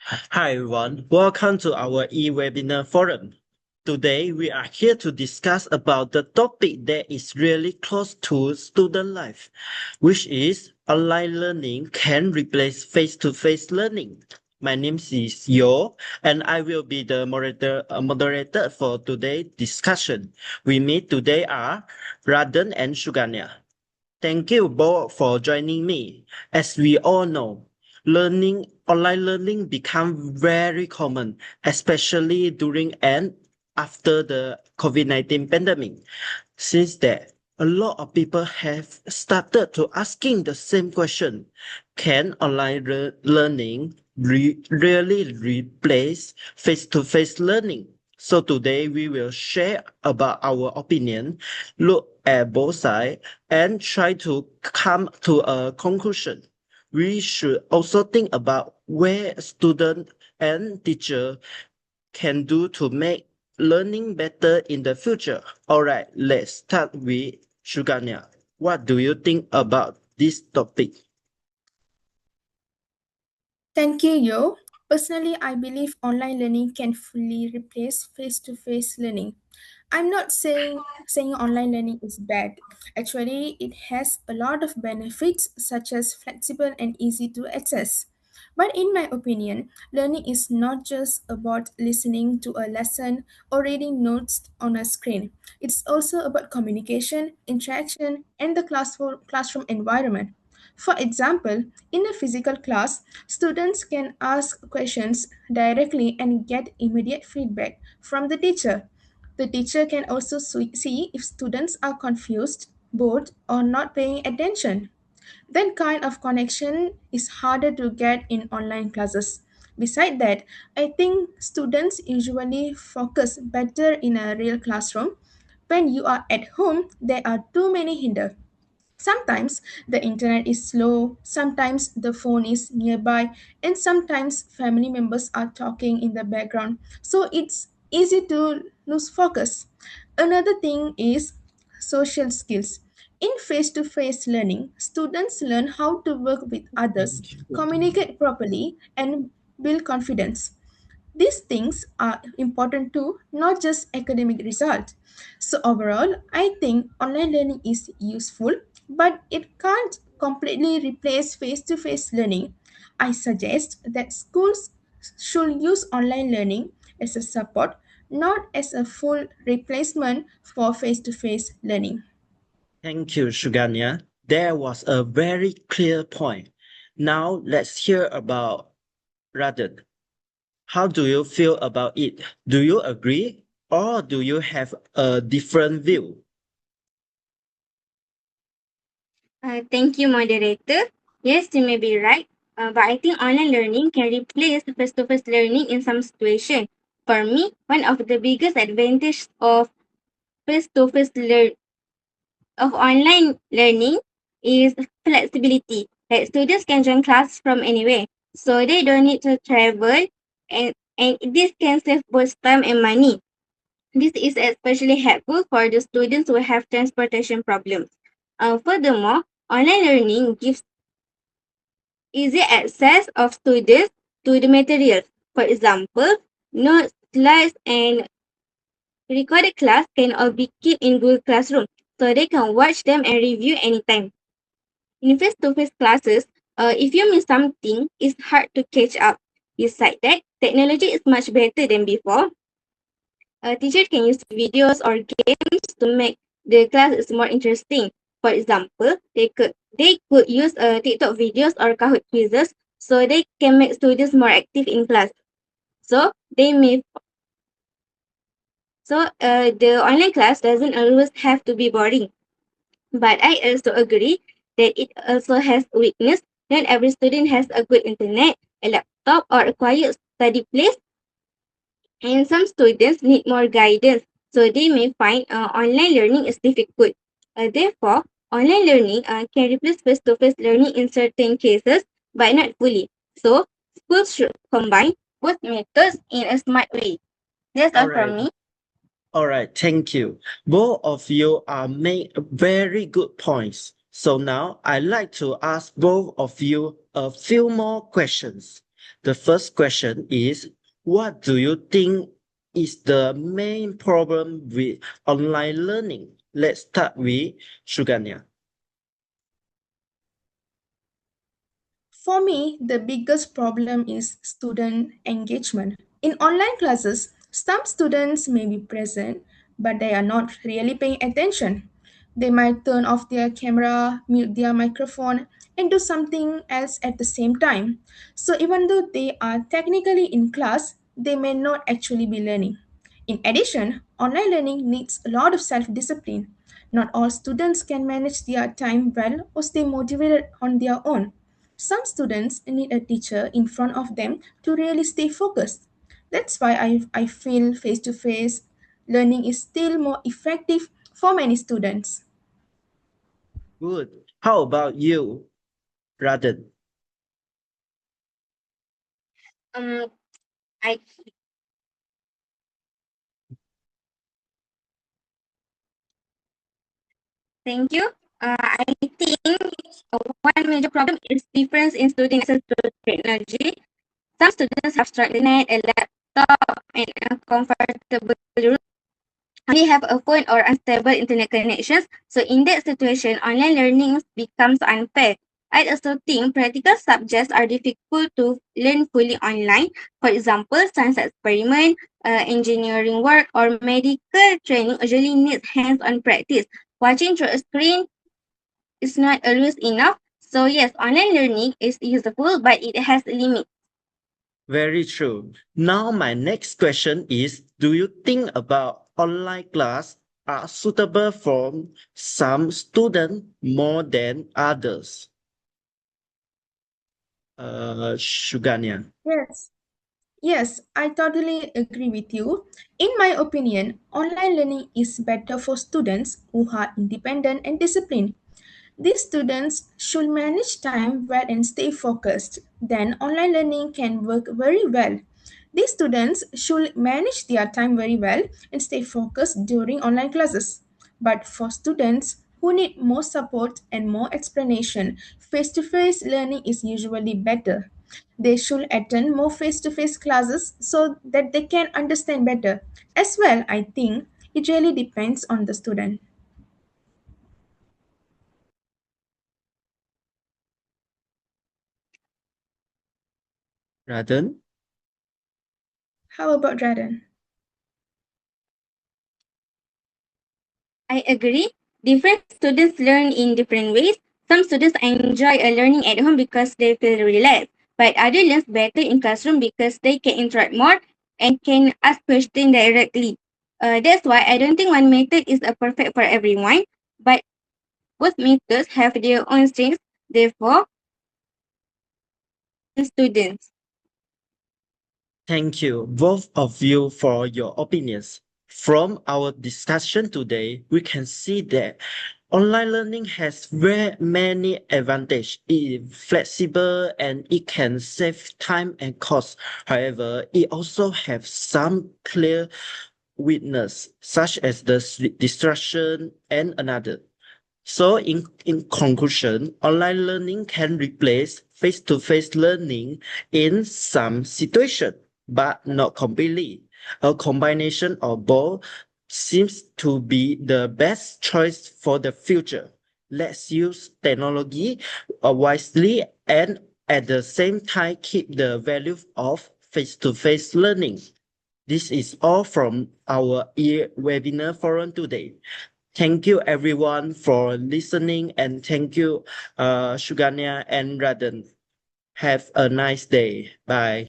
Hi everyone, welcome to our e-webinar forum. Today we are here to discuss about the topic that is really close to student life, which is online learning can replace face-to-face learning. My name is Yo, and I will be the moderator for today's discussion. We meet today are Radhan and Shuganya. Thank you both for joining me. As we all know, online learning become very common, especially during and after the COVID-19 pandemic. Since that, a lot of people have started to asking the same question. Can learning really replace face-to-face learning? So today we will share about our opinion, look at both sides, and try to come to a conclusion. We should also think about where student and teacher can do to make learning better in the future. All right, let's start with Shuganya. What do you think about this topic? Thank you, Yo. Personally, I believe online learning can fully replace face-to-face learning. I'm not saying online learning is bad. Actually, it has a lot of benefits such as flexible and easy to access. But in my opinion, learning is not just about listening to a lesson or reading notes on a screen. It's also about communication, interaction, and the classroom environment. For example, in a physical class, students can ask questions directly and get immediate feedback from the teacher. The teacher can also see if students are confused, bored, or not paying attention. That kind of connection is harder to get in online classes. Beside that, I think students usually focus better in a real classroom. When you are at home, there are too many hindrances. Sometimes the internet is slow, sometimes the phone is nearby, and sometimes family members are talking in the background. So it's easy to lose focus. Another thing is social skills. In face to face learning, students learn how to work with others, communicate properly, and build confidence. These things are important too, not just academic results. So overall, I think online learning is useful, but it can't completely replace face-to-face learning. I suggest that schools should use online learning as a support, not as a full replacement for face-to-face learning. Thank you, Shuganya. There was a very clear point. Now let's hear about Radhan. How do you feel about it? Do you agree or do you have a different view? Thank you, moderator. Yes, you may be right, but I think online learning can replace face-to-face learning in some situation. For me, one of the biggest advantages of face-to-face of online learning is flexibility. Like students can join class from anywhere, so they don't need to travel, and this can save both time and money. This is especially helpful for the students who have transportation problems. Furthermore, online learning gives easy access of students to the materials. For example, notes, slides, and recorded class can all be kept in Google Classroom, so they can watch them and review anytime. In face-to-face classes, if you miss something, it's hard to catch up. Besides that, technology is much better than before. A teacher can use videos or games to make the class more interesting. For example, they could use TikTok videos or Kahoot quizzes so they can make students more active in class. So they may the online class doesn't always have to be boring. But I also agree that it also has weakness. Not every student has a good internet, a laptop, or a quiet study place, and some students need more guidance, so they may find online learning is difficult. Therefore, online learning can replace face-to-face learning in certain cases, but not fully. So, schools should combine both methods in a smart way. That's All all right. from me. All right, thank you. Both of you are make very good points. So now I'd like to ask both of you a few more questions. The first question is, what do you think is the main problem with online learning? Let's start with Suganya. For me, the biggest problem is student engagement. In online classes, some students may be present, but they are not really paying attention. They might turn off their camera, mute their microphone, and do something else at the same time. So, even though they are technically in class, they may not actually be learning. In addition, online learning needs a lot of self discipline. Not all students can manage their time well or stay motivated on their own. Some students need a teacher in front of them to really stay focused. That's why I feel face to face learning is still more effective for many students. Good. How about you, Radhan? Um, I thank you. I think one major problem is difference in student access to technology. Some students have strong internet, a laptop, and a comfortable room. They have a phone or unstable internet connections. So in that situation, online learning becomes unfair. I also think practical subjects are difficult to learn fully online. For example, science experiment, engineering work, or medical training usually needs hands-on practice. Watching through a screen is not always enough. So yes, online learning is useful, but it has limits. Very true. Now my next question is, do you think about online class are suitable for some students more than others? Shuganya. Yes. Yes, I totally agree with you. In my opinion, online learning is better for students who are independent and disciplined. These students should manage time well and stay focused. Then online learning can work very well. These students should manage their time very well and stay focused during online classes. But for students who need more support and more explanation, face to face learning is usually better. They should attend more face to face classes so that they can understand better. As well, I think it really depends on the student. Radhan? How about Radhan? I agree. Different students learn in different ways. Some students enjoy learning at home because they feel relaxed, but others learn better in classroom because they can interact more and can ask questions directly. That's why I don't think one method is perfect for everyone, but both methods have their own strengths. Therefore, students. Thank you, both of you, for your opinions. From our discussion today, we can see that online learning has very many advantages. It is flexible and it can save time and cost. However, it also has some clear weakness, such as the distraction and another. So in conclusion, online learning can replace face-to-face learning in some situations, but not completely. A combination of both seems to be the best choice for the future. Let's use technology wisely and at the same time keep the value of face-to-face learning. This is all from our webinar forum today. Thank you everyone for listening and thank you Shuganya and Radhan. Have a nice day. Bye.